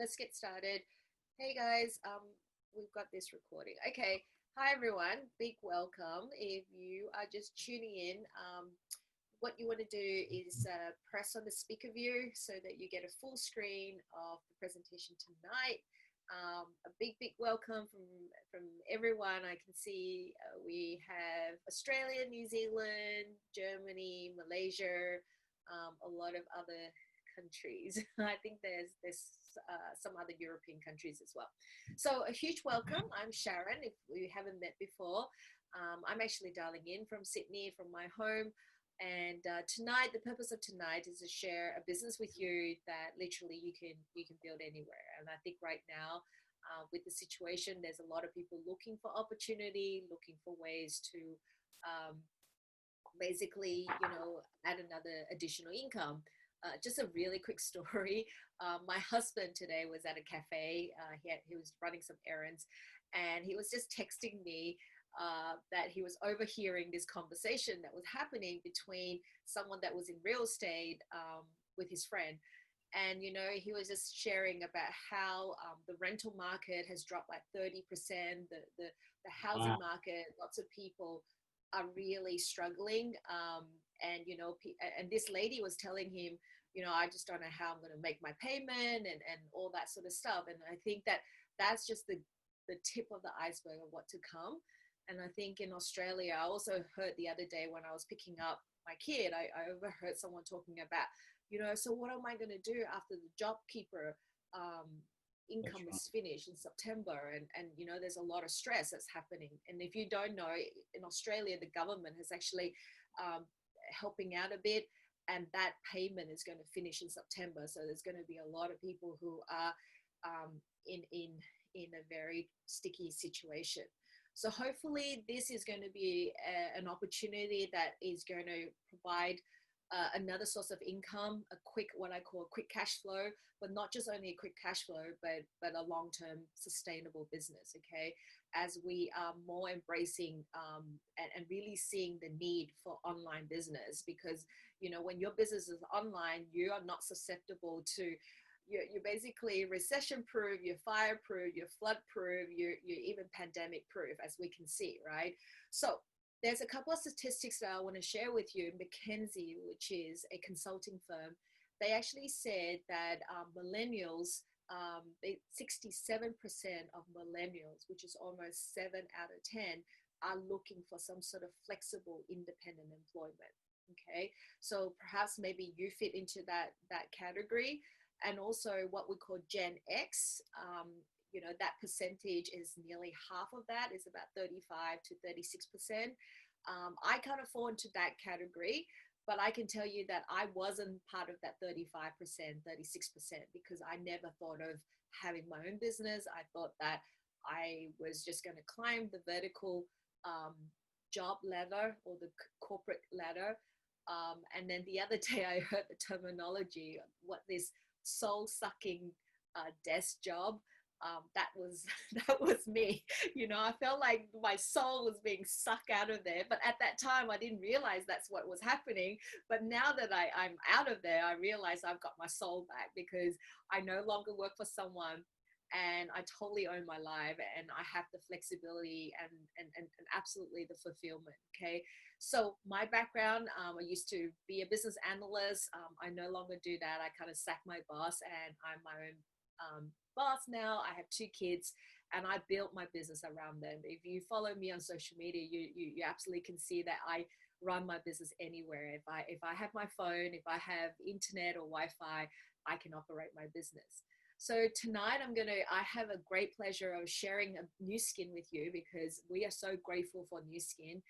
let's get started. Hey guys, we've got this recording. Okay, hi everyone, big welcome. If you are just tuning in, what you want to do is press on the speaker view so that you get a full screen of the presentation tonight. A big welcome from everyone. I can see we have Australia, New Zealand, Germany, Malaysia, a lot of other countries. I think there's some other European countries as well. So a huge welcome. I'm Sharon. If we haven't met before, I'm actually dialing in from Sydney, from my home. And tonight, the purpose of tonight is to share a business with you that literally you can build anywhere. And I think right now, with the situation, there's a lot of people looking for opportunity, looking for ways to um, basically, add another additional income. Just a really quick story. My husband today was at a cafe. He was running some errands, and he was just texting me that he was overhearing this conversation that was happening between someone that was in real estate with his friend. And, he was just sharing about how the rental market has dropped like 30%, the housing Wow. market, lots of people are really struggling. And this lady was telling him, I just don't know how I'm going to make my payment and all that sort of stuff. And I think that that's just the tip of the iceberg of what to come. And I think in Australia, I also heard the other day when I was picking up my kid, I overheard someone talking about, so what am I going to do after the JobKeeper um, That's income right. is finished in September? And there's a lot of stress that's happening. And if you don't know, in Australia, the government has actually um, helping out a bit, and that payment is going to finish in September. So there's going to be a lot of people who are um, in a very sticky situation. So hopefully this is going to be an opportunity that is going to provide another source of income, a quick, what I call a quick cash flow, but not just only a quick cash flow, but a long-term sustainable business. Okay, as we are more embracing and really seeing the need for online business, because when your business is online, you are not susceptible to you're basically recession proof, you're fire proof, you're flood proof, you're even pandemic proof, as we can see, right? So there's a couple of statistics that I want to share with you. McKinsey, which is a consulting firm, they actually said that millennials, 67% of millennials, which is almost 7 out of 10, are looking for some sort of flexible, independent employment. Okay, so perhaps maybe you fit into that category. And also what we call Gen X, that percentage is nearly half of that, is about 35 to 36%. I kind of fall into that category, but I can tell you that I wasn't part of that 35%, 36%, because I never thought of having my own business. I thought that I was just going to climb the vertical um, job ladder or the corporate ladder. And then the other day I heard the terminology, what this soul sucking desk job. That was that was me. I felt like my soul was being sucked out of there, but at that time I didn't realize that's what was happening. But now that I'm out of there, I realize I've got my soul back, because I no longer work for someone, and I totally own my life, and I have the flexibility and absolutely the fulfillment. Okay, so my background, I used to be a business analyst. I no longer do that. I kind of sacked my boss, and I'm my own boss now. I have 2 kids, and I built my business around them. If you follow me on social media, you absolutely can see that I run my business anywhere. If I have my phone, if I have internet or Wi-Fi, I can operate my business. So tonight I have a great pleasure of sharing a New Skin with you, because we are so grateful for New Skin,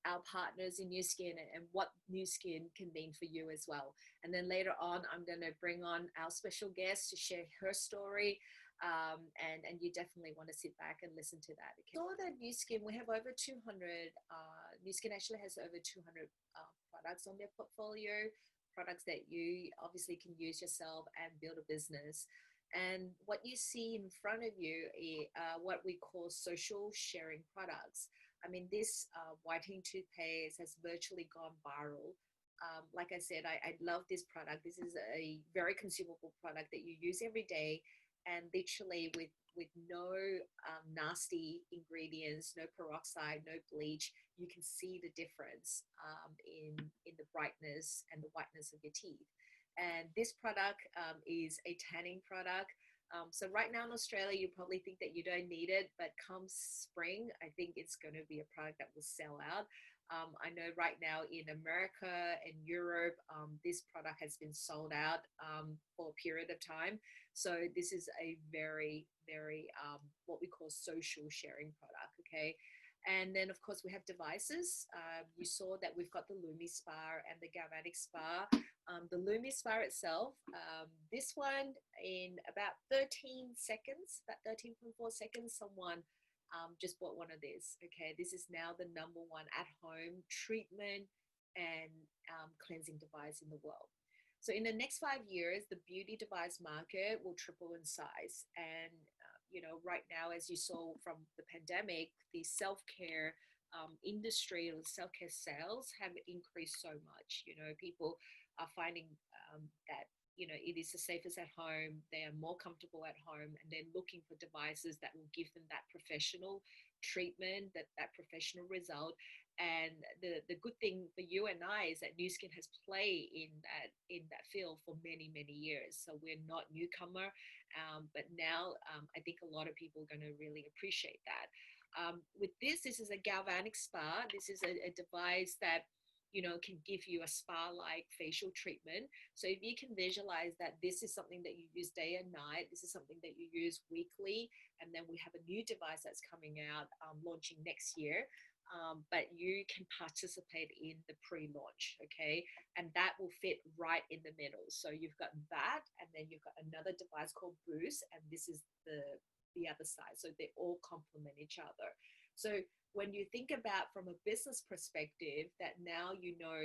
our partners in New Skin, and what New Skin can mean for you as well. And then later on, I'm going to bring on our special guest to share her story. And you definitely want to sit back and listen to that. Okay. So the New Skin, we have over 200, New Skin actually has over 200 products on their portfolio, products that you obviously can use yourself and build a business. And what you see in front of you are what we call social sharing products. I mean, this whitening toothpaste has virtually gone viral. Like I said, I love this product. This is a very consumable product that you use every day. and literally with no nasty ingredients, no peroxide, no bleach, you can see the difference in the brightness and the whiteness of your teeth. And this product is a tanning product. So right now in Australia, you probably think that you don't need it, but come spring, I think it's going to be a product that will sell out. I know right now in America and Europe, this product has been sold out for a period of time. So this is a very, very what we call social sharing product. Okay. And then, of course, we have devices. You saw that we've got the Lumi Spa and the Galvanic Spa. The Lumi Spa itself, this one in about 13 seconds, about 13.4 seconds, someone just bought one of these. Okay, this is now the number one at home treatment and cleansing device in the world. So in the next 5 years, the beauty device market will triple in size. And, right now, as you saw from the pandemic, the self-care industry or self-care sales have increased so much. People are finding that it is the safest at home, they are more comfortable at home, and they're looking for devices that will give them that professional treatment, that professional result. And the good thing for you and I is that Nu Skin has played in that field for many, many years. So we're not newcomer, but now I think a lot of people are going to really appreciate that. With this is a galvanic spa. This is a device that can give you a spa-like facial treatment. So if you can visualize that this is something that you use day and night, this is something that you use weekly, and then we have a new device that's coming out, launching next year. But you can participate in the pre-launch, okay? And that will fit right in the middle. So you've got that, and then you've got another device called Boost, and this is the other side. So they all complement each other. So when you think about from a business perspective that now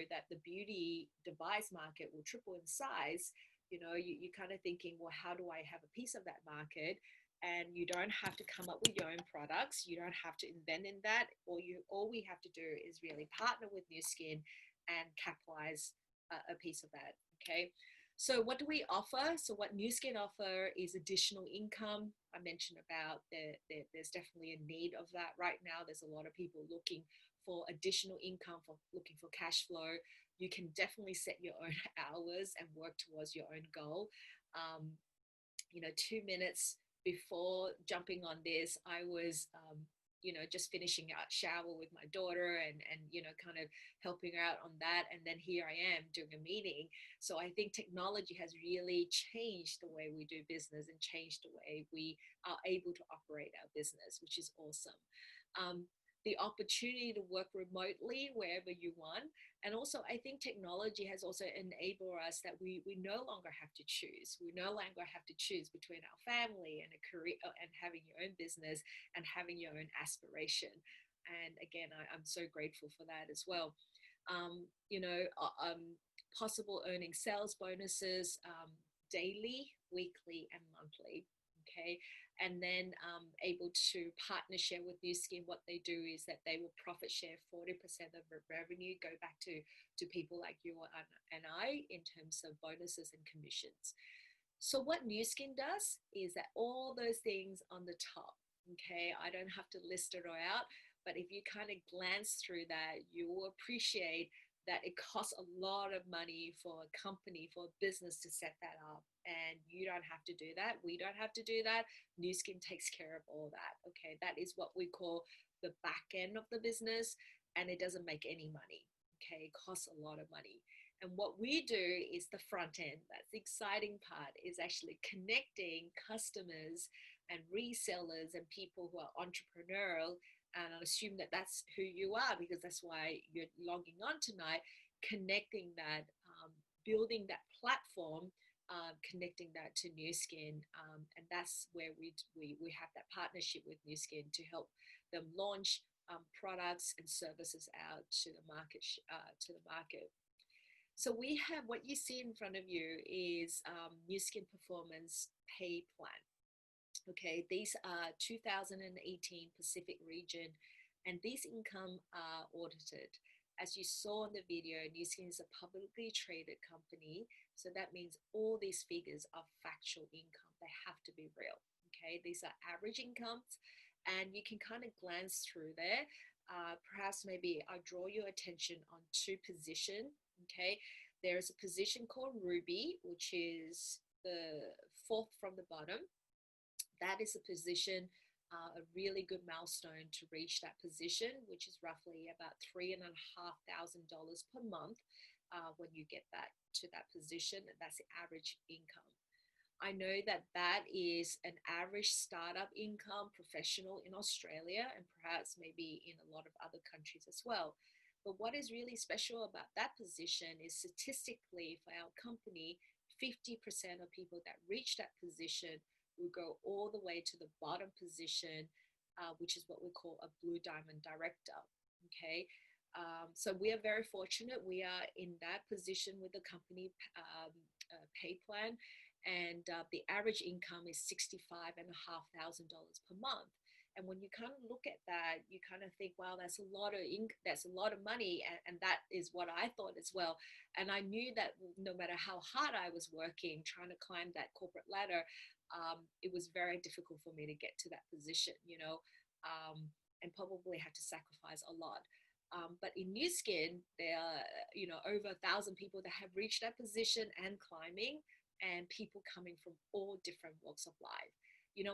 that the beauty device market will triple in size, you're kind of thinking, well, how do I have a piece of that market? And you don't have to come up with your own products. You don't have to invent in that. All we have to do is really partner with Nu Skin and capitalize a piece of that. Okay. So what do we offer? So what Nu Skin offer is additional income. I mentioned about there's definitely a need of that right now. There's a lot of people looking for additional income, looking for cash flow. You can definitely set your own hours and work towards your own goal. 2 minutes before jumping on this, I was just finishing out shower with my daughter and kind of helping her out on that. And then here I am doing a meeting. So I think technology has really changed the way we do business and changed the way we are able to operate our business, which is awesome. The opportunity to work remotely wherever you want. And also, I think technology has also enabled us that we no longer have to choose. We no longer have to choose between our family and a career and having your own business and having your own aspiration. And again, I'm so grateful for that as well. Possible earning sales bonuses daily, weekly, and monthly. Okay. And then able to partner share with Nu Skin. What they do is that they will profit share 40% of the revenue go back to people like you and I in terms of bonuses and commissions. So what Nu Skin does is that all those things on the top, okay, I don't have to list it all out, but if you kind of glance through that, you will appreciate that it costs a lot of money for a company, for a business to set that up. And you don't have to do that. We don't have to do that. Nu Skin takes care of all that. Okay, that is what we call the back end of the business, and it doesn't make any money. Okay, it costs a lot of money. And what we do is the front end. That's the exciting part, is actually connecting customers and resellers and people who are entrepreneurial. And I assume that that's who you are, because that's why you're logging on tonight, connecting that, building that platform, connecting that to Nu Skin. And that's where we have that partnership with Nu Skin to help them launch products and services out to the market. So we have, what you see in front of you is Nu Skin Performance Pay Plan. Okay, these are 2018 Pacific region, and these income are audited. as you saw in the video, Nu Skin is a publicly traded company. So that means all these figures are factual income. They have to be real. Okay, these are average incomes, and you can kind of glance through there. Perhaps maybe I draw your attention on two positions. Okay, there's a position called Ruby, which is the fourth from the bottom. That is a position, a really good milestone to reach that position, which is roughly about $3,500 per month when you get that to that position. That's the average income. I know that that is an average startup income professional in Australia, and perhaps maybe in a lot of other countries as well. But what is really special about that position is statistically for our company, 50% of people that reach that position will go all the way to the bottom position, which is what we call a blue diamond director. Okay. So we are very fortunate. We are in that position with the company pay plan, and the average income is $65,500 per month. And when you kind of look at that, you kind of think, wow, that's a lot of money, and that is what I thought as well. And I knew that no matter how hard I was working, trying to climb that corporate ladder, it was very difficult for me to get to that position, and probably had to sacrifice a lot. But in Nu Skin, there are, over 1,000 people that have reached that position and climbing, and people coming from all different walks of life.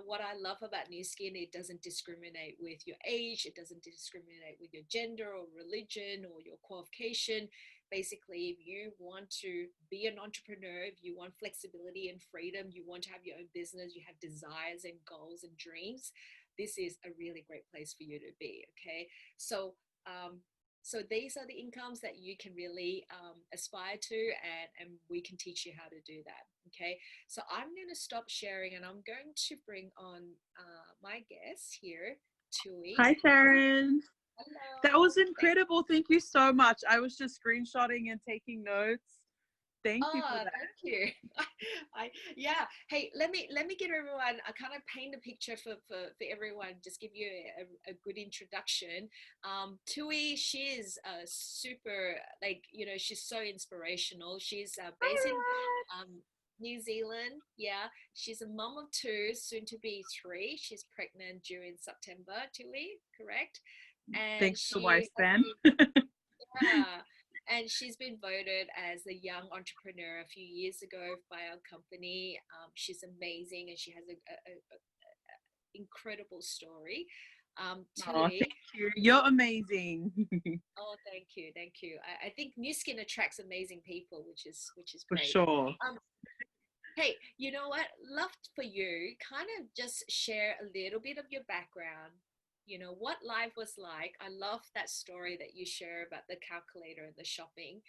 What I love about Nu Skin, it doesn't discriminate with your age, it doesn't discriminate with your gender or religion or your qualification. Basically, if you want to be an entrepreneur, if you want flexibility and freedom, you want to have your own business, you have desires and goals and dreams, this is a really great place for you to be. Okay, so these are the incomes that you can really aspire to, and we can teach you how to do that. Okay, so I'm going to stop sharing, and I'm going to bring on my guest here, Tui. Hi, Sharon. Hello. That was incredible. Thank you so much. I was just screenshotting and taking notes. Thank you for that. Thank you. Yeah. Hey, let me give everyone a kind of paint a picture for everyone. Just give you a good introduction. Tui, she's super, she's so inspirational. She's based in New Zealand. Yeah, she's a mom of two, soon to be three. She's pregnant during September. Tui, correct? And thanks to wife then. Yeah. And she's been voted as a young entrepreneur a few years ago by our company. She's amazing, and she has an incredible story. Thank you. You're amazing. Oh, thank you. I think Nu Skin attracts amazing people, which is great. For sure. Hey, you know what? Love for you. Kind of just share a little bit of your background. What life was like. I love that story that you share about the calculator and the shopping,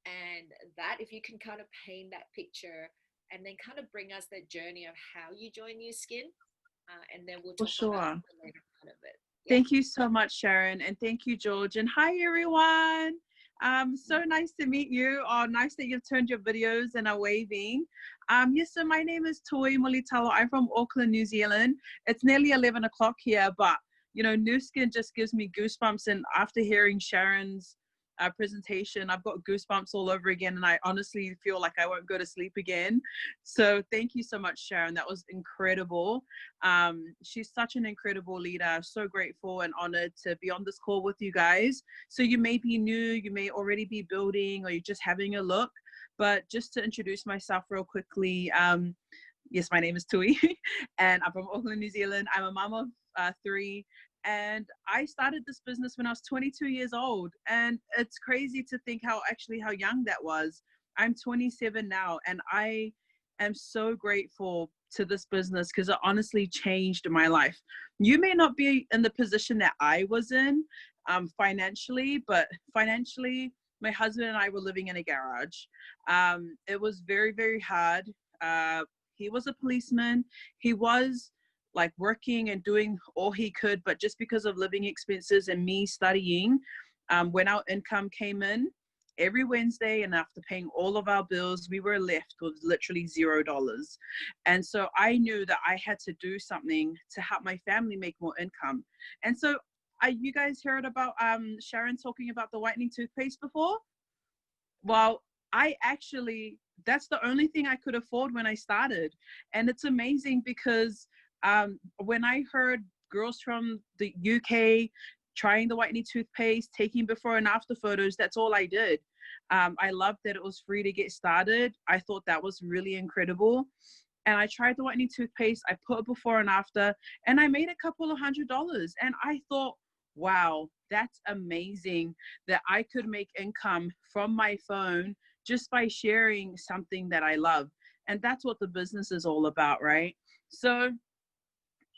and that if you can kind of paint that picture and then kind of bring us that journey of how you joined Nu Skin, and then we'll talk about the later part of it. Yeah. Thank you so much, Sharon, and thank you, George, and hi everyone. So nice to meet you. Oh, nice that you've turned your videos and are waving. Yes, so my name is Tui Molitalo. I'm from Auckland, New Zealand. It's nearly 11 o'clock here, but Nu Skin just gives me goosebumps, and after hearing Sharon's presentation, I've got goosebumps all over again, and I honestly feel like I won't go to sleep again. So thank you so much, Sharon. That was incredible. She's such an incredible leader. So grateful and honored to be on this call with you guys. So you may be new, you may already be building, or you're just having a look, but just to introduce myself real quickly, yes, my name is Tui, and I'm from Auckland, New Zealand. I'm a mom of 3, and I started this business when I was 22 years old, and it's crazy to think how young that was. I'm 27 now, and I am so grateful to this business because it honestly changed my life. You may not be in the position that I was in financially, but financially, my husband and I were living in a garage. It was very, very hard. He was a policeman. He was working and doing all he could, but just because of living expenses and me studying, when our income came in every Wednesday and after paying all of our bills, we were left with literally $0. And so I knew that I had to do something to help my family make more income. And so you guys heard about Sharon talking about the whitening toothpaste before? Well, I actually, that's the only thing I could afford when I started. And it's amazing because when I heard girls from the UK trying the whitening toothpaste, taking before and after photos, that's all I did. I loved that it was free to get started. I thought that was really incredible. And I tried the whitening toothpaste. I put it before and after, and I made a couple of $100. And I thought, wow, that's amazing that I could make income from my phone just by sharing something that I love. And that's what the business is all about, right? So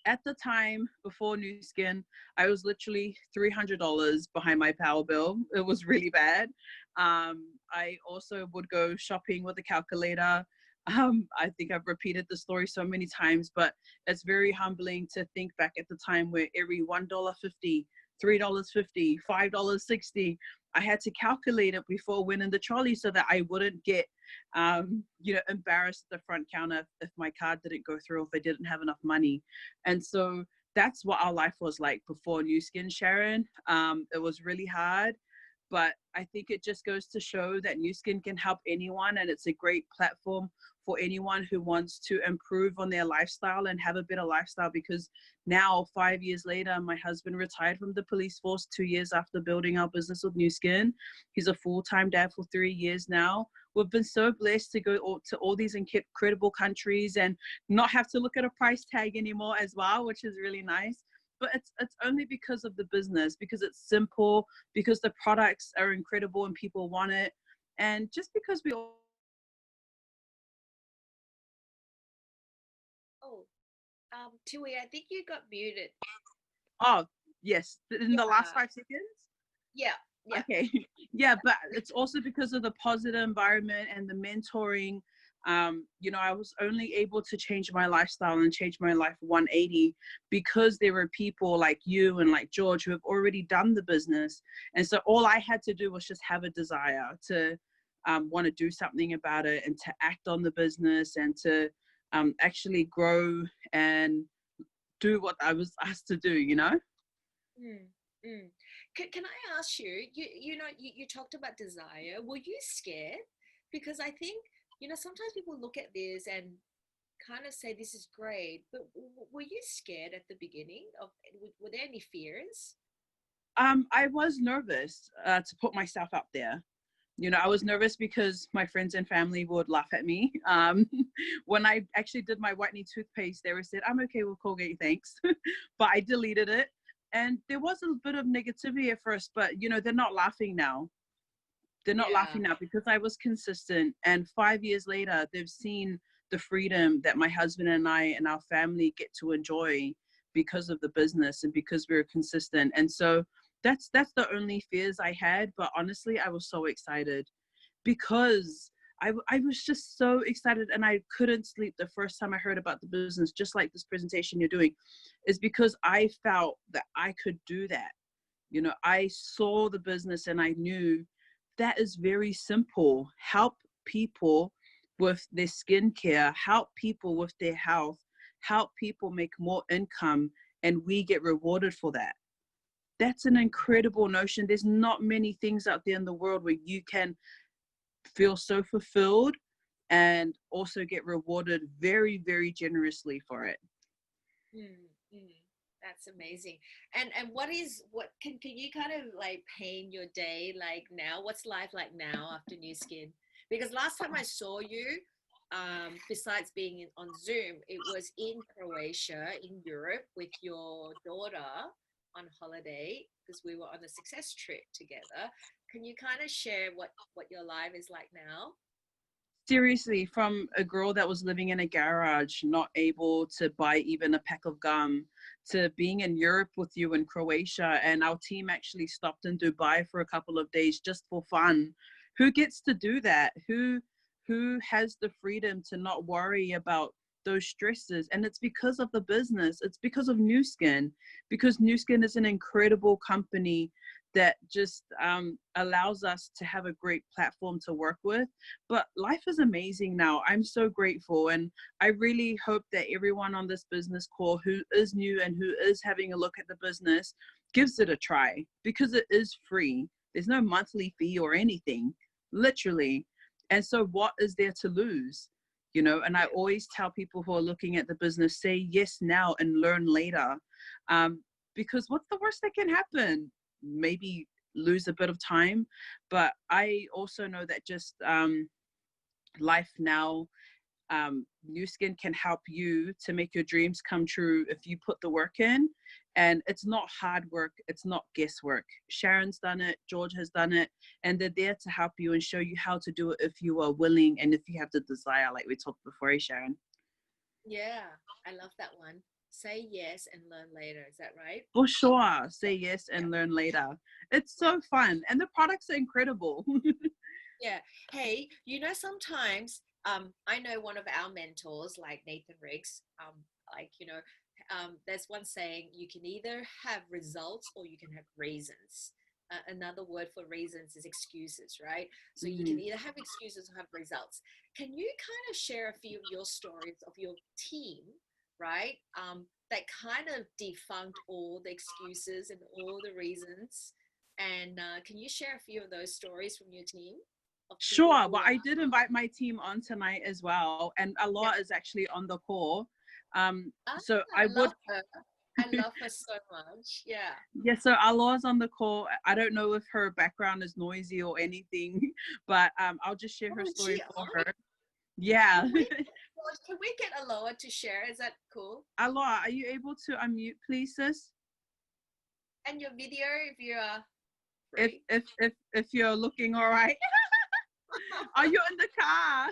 at the time before New Skin, I was literally $300 behind my power bill. It was really bad. I also would go shopping with a calculator. I think I've repeated the story so many times, but it's very humbling to think back at the time where every $1.50, $3.50, $5.60, I had to calculate it before winning the trolley so that I wouldn't get, embarrassed at the front counter if my card didn't go through, if I didn't have enough money. And so that's what our life was like before New Skin, Sharon. It was really hard, but I think it just goes to show that New Skin can help anyone, and it's a great platform for anyone who wants to improve on their lifestyle and have a better lifestyle. Because now, 5 years later, my husband retired from the police force 2 years after building our business with New Skin. He's a full-time dad for 3 years now. We've been so blessed to go to all these incredible countries and not have to look at a price tag anymore as well, which is really nice. But it's only because of the business, because it's simple, because the products are incredible and people want it, and just because we all. Oh, Tui, I think you got muted. Oh, yes, in the last Yeah. 5 seconds. Yeah. Yeah. Okay. Yeah, but it's also because of the positive environment and the mentoring. I was only able to change my lifestyle and change my life 180 because there were people like you and like George who have already done the business. And so all I had to do was just have a desire to want to do something about it and to act on the business and to actually grow and do what I was asked to do, you know? Mm, mm. Can I ask you, you talked about desire. Were you scared? Because I think, sometimes people look at this and kind of say this is great, but were you scared at the beginning of, were there any fears? I was nervous to put myself out there. I was nervous because my friends and family would laugh at me. When I actually did my whitening toothpaste, they were said, "I'm okay with Colgate, thanks." But I deleted it. And there was a bit of negativity at first, but they're not laughing now. They're not Yeah. laughing now because I was consistent. And 5 years later, they've seen the freedom that my husband and I and our family get to enjoy because of the business and because we were consistent. And so that's the only fears I had. But honestly, I was so excited because I was just so excited, and I couldn't sleep the first time I heard about the business, just like this presentation you're doing, is because I felt that I could do that. I saw the business and I knew that is very simple. Help people with their skincare, help people with their health, help people make more income, and we get rewarded for that. That's an incredible notion. There's not many things out there in the world where you can feel so fulfilled and also get rewarded very, very generously for it. Mm, mm. That's amazing. And what can you kind of like paint your day like now? What's life like now after New Skin? Because last time I saw you, besides being on Zoom, it was in Croatia, in Europe, with your daughter on holiday because we were on a success trip together. Can you kind of share what your life is like now? Seriously, from a girl that was living in a garage, not able to buy even a pack of gum, to being in Europe with you in Croatia, and our team actually stopped in Dubai for a couple of days just for fun. Who gets to do that? Who has the freedom to not worry about those stresses? And it's because of the business. It's because of New Skin, because New Skin is an incredible company that just allows us to have a great platform to work with. But life is amazing now. I'm so grateful. And I really hope that everyone on this business call who is new and who is having a look at the business gives it a try, because it is free. There's no monthly fee or anything, literally. And so what is there to lose? You know, and I always tell people who are looking at the business, say yes now and learn later. Because what's the worst that can happen? Maybe lose a bit of time. But I also know that just life now, New Skin can help you to make your dreams come true if you put the work in. And it's not hard work, it's not guesswork. Sharon's done it, George has done it, and they're there to help you and show you how to do it if you are willing and if you have the desire, like we talked before, Sharon. Yeah, I love that one. Say yes and learn later. Is that right? For sure. Say yes and learn later. It's so fun. And the products are incredible. Yeah. Hey, sometimes I know one of our mentors, like Nathan Riggs, like, there's one saying, you can either have results or you can have reasons. Another word for reasons is excuses, right? So you can either have excuses or have results. Can you kind of share a few of your stories of your team, right? That kind of defunct all the excuses and all the reasons. And can you share a few of those stories from your team? Sure. Well, I did invite my team on tonight as well. And Allah is actually on the call. So I would. Love her. I love her so much. Yeah. Yeah, so Allah's on the call. I don't know if her background is noisy or anything, but I'll just share her story for her. Yeah. Can we get Aloha to share? Is that cool? Allah, are you able to unmute, please, sis? And your video, if you are free. If you're looking all right. Are you in the car?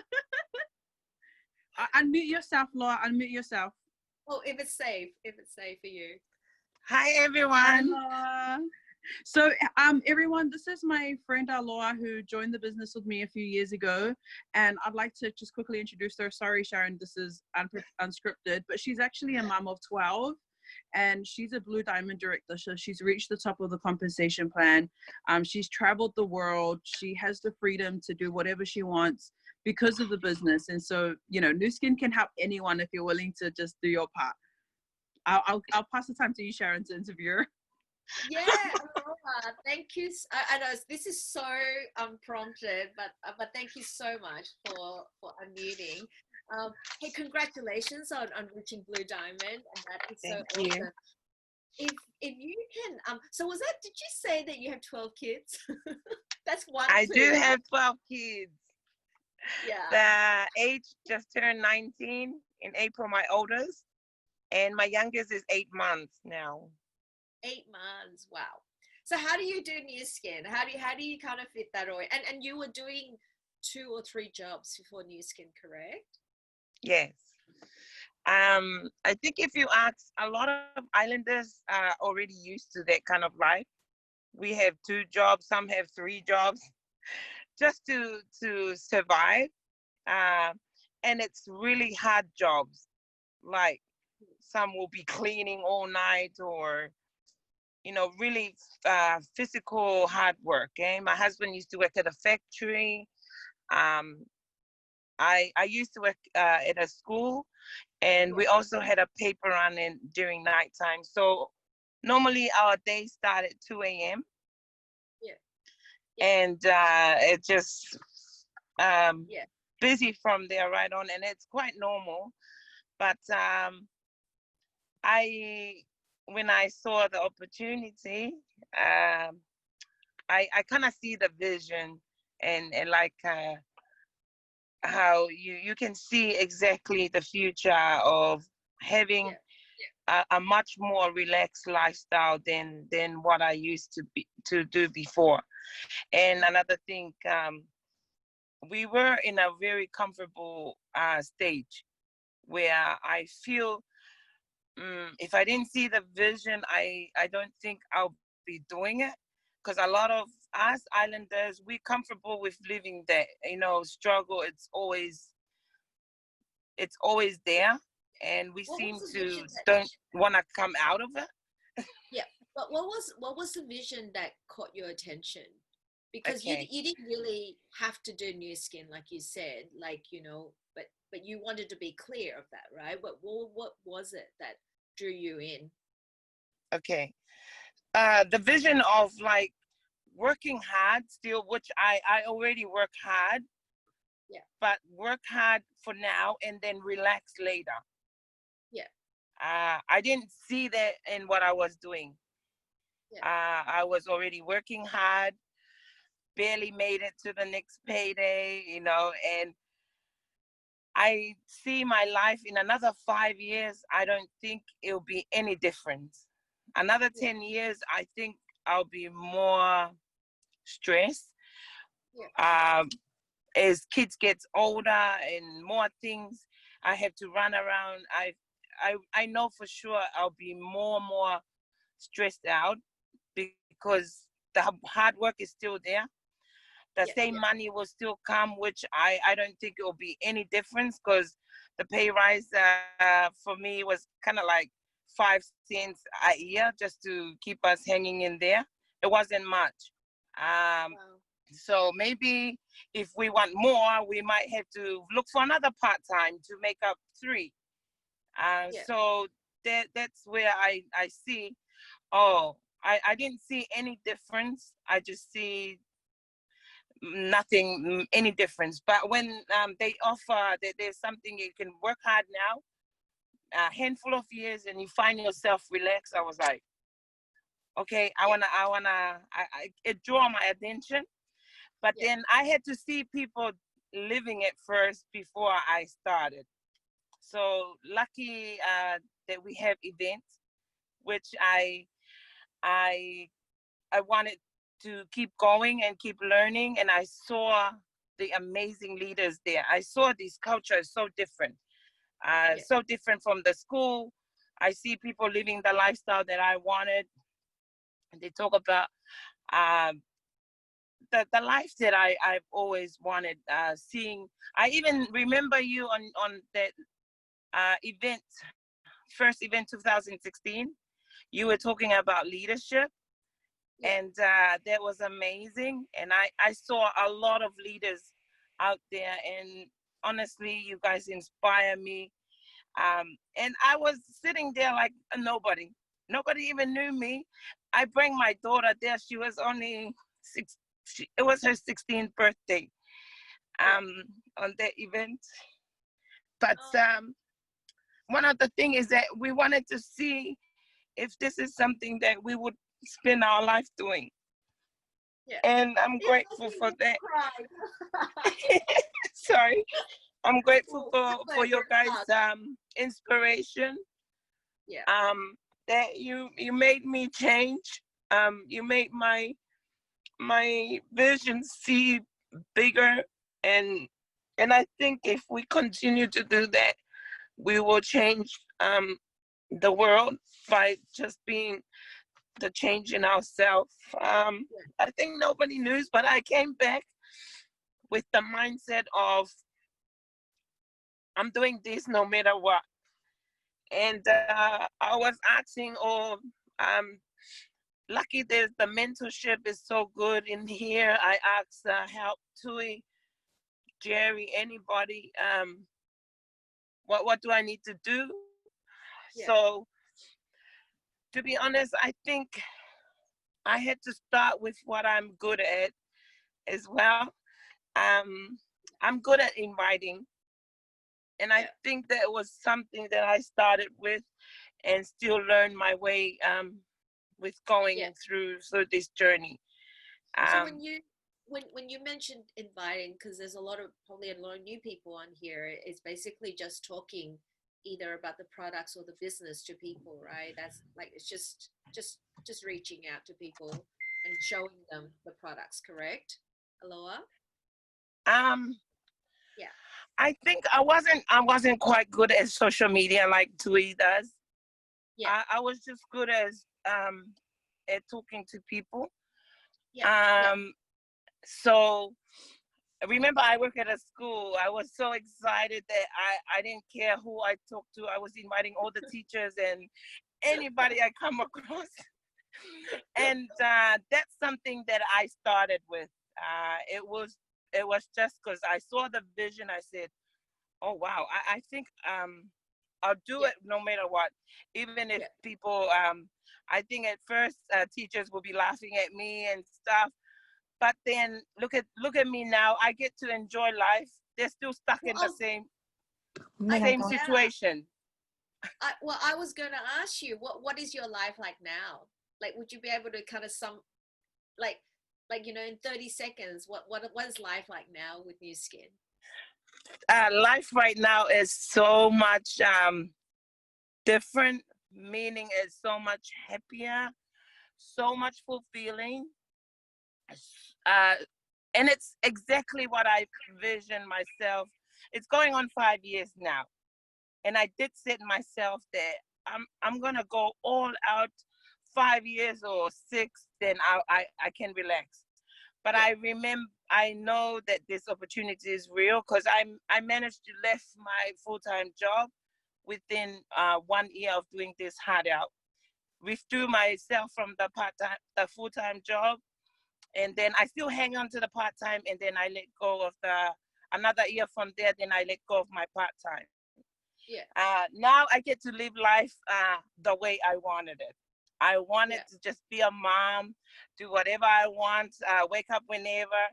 Unmute yourself, Laura. Unmute yourself. Oh, if it's safe for you. Hi, everyone. Hi, so, everyone, this is my friend Aloha who joined the business with me a few years ago, and I'd like to just quickly introduce her. Sorry, Sharon, this is unscripted, but she's actually a mom of 12, and she's a Blue Diamond director, so she's reached the top of the compensation plan. She's traveled the world. She has the freedom to do whatever she wants because of the business, and so, New Skin can help anyone if you're willing to just do your part. I'll pass the time to you, Sharon, to interview her. Yeah, Aloha. Thank you. I know this is so unprompted, but thank you so much for unmuting. Hey, congratulations on reaching Blue Diamond, and that is so awesome. If you can, so did you say that you have 12 kids? That's one. I do have 12 kids. Yeah. The age just turned 19 in April, my oldest, and my youngest is 8 months now. 8 months. Wow. So how do you do New Skin? How do you kind of fit that away? And you were doing 2 or 3 jobs before New Skin, correct? Yes. I think if you ask, a lot of islanders are already used to that kind of life. We have 2 jobs, some have 3 jobs, just to survive. And it's really hard jobs. Like, some will be cleaning all night, or really physical hard work. My husband used to work at a factory. I used to work at a school, and we also had a paper run during nighttime. So normally our day started at 2 a.m. Yeah. And it just busy from there right on, and it's quite normal. But when I saw the opportunity, I kind of see the vision, and like how you can see exactly the future of having a much more relaxed lifestyle than what I used to do before. And another thing, we were in a very comfortable stage where I feel if I didn't see the vision, I don't think I'll be doing it, because a lot of us islanders, we're comfortable with living that, struggle. It's always there, and we seem to don't want to come out of it. Yeah. But what was the vision that caught your attention? Because Okay. you didn't really have to do new skin, like you said, like, but you wanted to be clear of that, right? But what was it that drew you in? Okay. The vision of like working hard still, which I already work hard, Yeah. but work hard for now and then relax later. Yeah. I didn't see that in what I was doing. Yeah. I was already working hard, barely made it to the next payday, and I see my life in another 5 years. I don't think it'll be any different. Another Yeah. 10 years, I think I'll be more stressed. Yeah. As kids gets older and more things I have to run around, I know for sure I'll be more and more stressed out because the hard work is still there. The Yeah. same Yeah. money will still come, which I don't think it will be any difference because the pay rise for me was kind of like 5 cents a year just to keep us hanging in there. It wasn't much. Um, Wow. so maybe if we want more, we might have to look for another part-time to make up three. Yeah. So that's where I see, oh, I didn't see any difference. I just see nothing, any difference. But when they offer that there's something you can work hard now, a handful of years, and you find yourself relaxed, I was like, okay, Yeah. it drew my attention. But Yeah. then I had to see people living it first before I started. So lucky that we have events, which I I wanted to keep going and keep learning, and I saw the amazing leaders there. I saw this culture is Yeah. so different from the school. I see people living the lifestyle that I wanted. And they talk about um, the life that I've always wanted. Seeing, I even remember you on that event, first event 2016. You were talking about leadership, Yeah. and that was amazing. And I saw a lot of leaders out there, and honestly, you guys inspire me. And I was sitting there like a nobody even knew me. I bring my daughter there. She was only six. It was her 16th birthday Yeah. um, on that event. But Oh, one of the things is that we wanted to see if this is something that we would spend our life doing. yeah. And I'm You're grateful making for me that. cry. Sorry. I'm grateful Well, for your guys' inspiration. yeah. That you made me change. You made my vision see bigger, and I think if we continue to do that, we will change the world by just being the change in ourselves. Yeah. I think nobody knows, but I came back with the mindset of I'm doing this no matter what. And I was asking, um, lucky that the mentorship is so good in here. I asked help Tui, Jerry, anybody. What do I need to do? Yeah. So to be honest, I think I had to start with what I'm good at as well. Um, I'm good at inviting, and I Yeah. think that was something that I started with and still learn my way with Yeah. going through this journey. So Um, when you mentioned inviting, because there's a lot of probably a lot of new people on here, it's basically just talking either about the products or the business to people, right? That's like it's just reaching out to people and showing them the products, correct? Aloha? um, Yeah. I think I wasn't quite good at social media like Tui does. Yeah. I was just good as at talking to people. Yeah. Yeah. Um, so remember I work at a school. I was so excited that I didn't care who I talked to. I was inviting all the teachers and anybody I come across. And that's something that I started with. It was just because I saw the vision. I said, oh wow, I think I'll do Yeah. it no matter what, even if Yeah. people I think at first teachers will be laughing at me and stuff, but then look at me now. I get to enjoy life. They're still stuck in the Well, same yeah. situation. I was going to ask you, what is your life like now? Like, would you be able to kind of like, in 30 seconds, what is life like now with New Skin? Life right now is so much different, meaning is so much happier, so much fulfilling. uh, and it's exactly what I envisioned myself. It's going on 5 years now, and I did set myself that I'm gonna go all out. 5 years or 6, then I can relax. But Yeah. I know that this opportunity is real because I managed to left my full-time job within 1 year of doing this hard out. Withdrew myself from the full-time job, and then I still hang on to the part-time, and then I let go of another year from there. Then I let go of my part-time. Yeah. Now I get to live life the way I wanted it. I wanted Yeah. to just be a mom, do whatever I want, wake up whenever.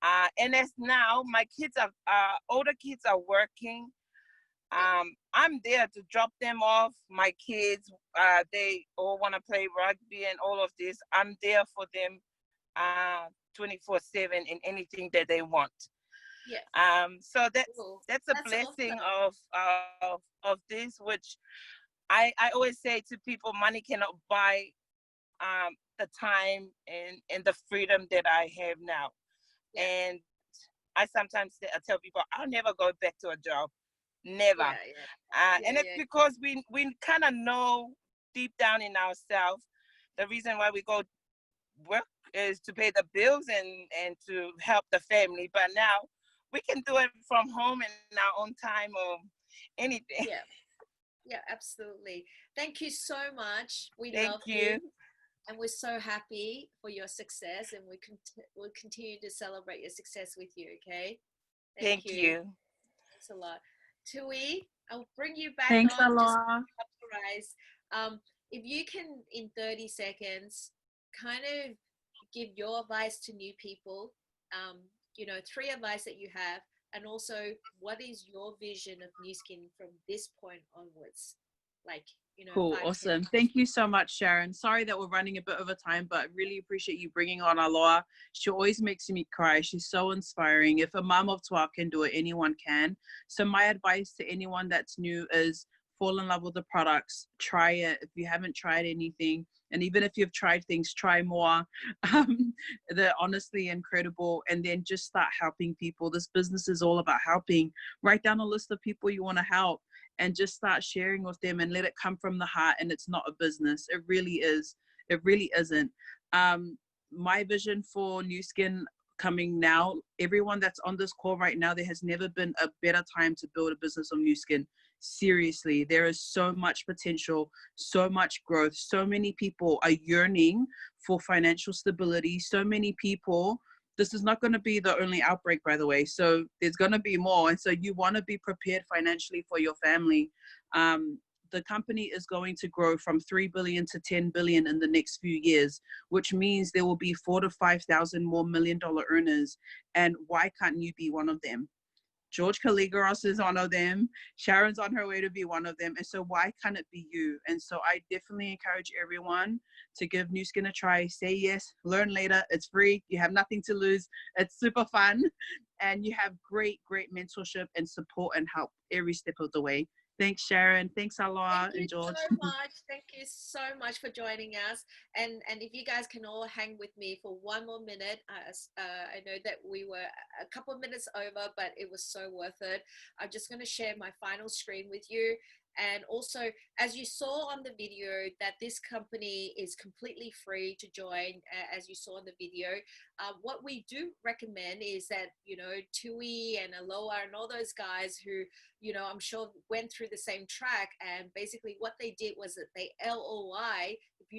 And as now my kids are older kids are working. I'm there to drop them off. My kids, they all want to play rugby and all of this. I'm there for them 24/7 in anything that they want. Yeah. So Cool. that's a That's blessing awesome. of this, which I always say to people, money cannot buy the time and the freedom that I have now. Yeah. And I sometimes I tell people I'll never go back to a job, never. Yeah. Yeah. Yeah. And it's Yeah. because we kind of know deep down in ourselves the reason why we go work is to pay the bills and to help the family. But now we can do it from home in our own time or anything. Yeah. Yeah. Absolutely. Thank you so much. We Thank love you, you. and we're so happy for your success, and we'll continue to celebrate your success with you. Okay. Thank Thank you. you. Thanks a lot. Tui, I'll bring you back Thanks a on. Just lot. summarize. If you can, in 30 seconds, kind of give your advice to new people, um, 3 advice that you have, and also what is your vision of New Skin from this point onwards? Like, Cool, 5, 10. awesome. Thank you so much, Sharon. Sorry that we're running a bit over time, but I really appreciate you bringing on Aloha. She always makes me cry. She's so inspiring. If a mom of 12 can do it, anyone can. So my advice to anyone that's new is fall in love with the products. Try it. If you haven't tried anything, and even if you've tried things, try more. They're honestly incredible. And then just start helping people. This business is all about helping. Write down a list of people you want to help and just start sharing with them and let it come from the heart. And it's not a business. It really is. It really isn't. My vision for New Skin coming now, everyone that's on this call right now, there has never been a better time to build a business on New Skin. Seriously, there is so much potential, so much growth. So many people are yearning for financial stability. So many people, this is not going to be the only outbreak, by the way. So there's going to be more. And so you want to be prepared financially for your family. The company is going to grow from 3 billion to 10 billion in the next few years, which means there will be 4,000 to 5,000 more $1 million earners. And why can't you be one of them? George Caligos is one of them. Sharon's on her way to be one of them. And so why can't it be you? And so I definitely encourage everyone to give New Skin a try. Say yes, learn later. It's free. You have nothing to lose. It's super fun. And you have great, great mentorship and support and help every step of the way. Thanks, Sharon. Thanks, Thank Aloha you and George. so much. Thank you so much for joining us. And if you guys can all hang with me for one more minute, I know that we were a couple of minutes over, but it was so worth it. I'm just going to share my final screen with you. And also, as you saw on the video, that this company is completely free to join, as you saw in the video. What we do recommend is that, Tui and Aloha and all those guys who, I'm sure went through the same track, and basically what they did was that they LOI, if you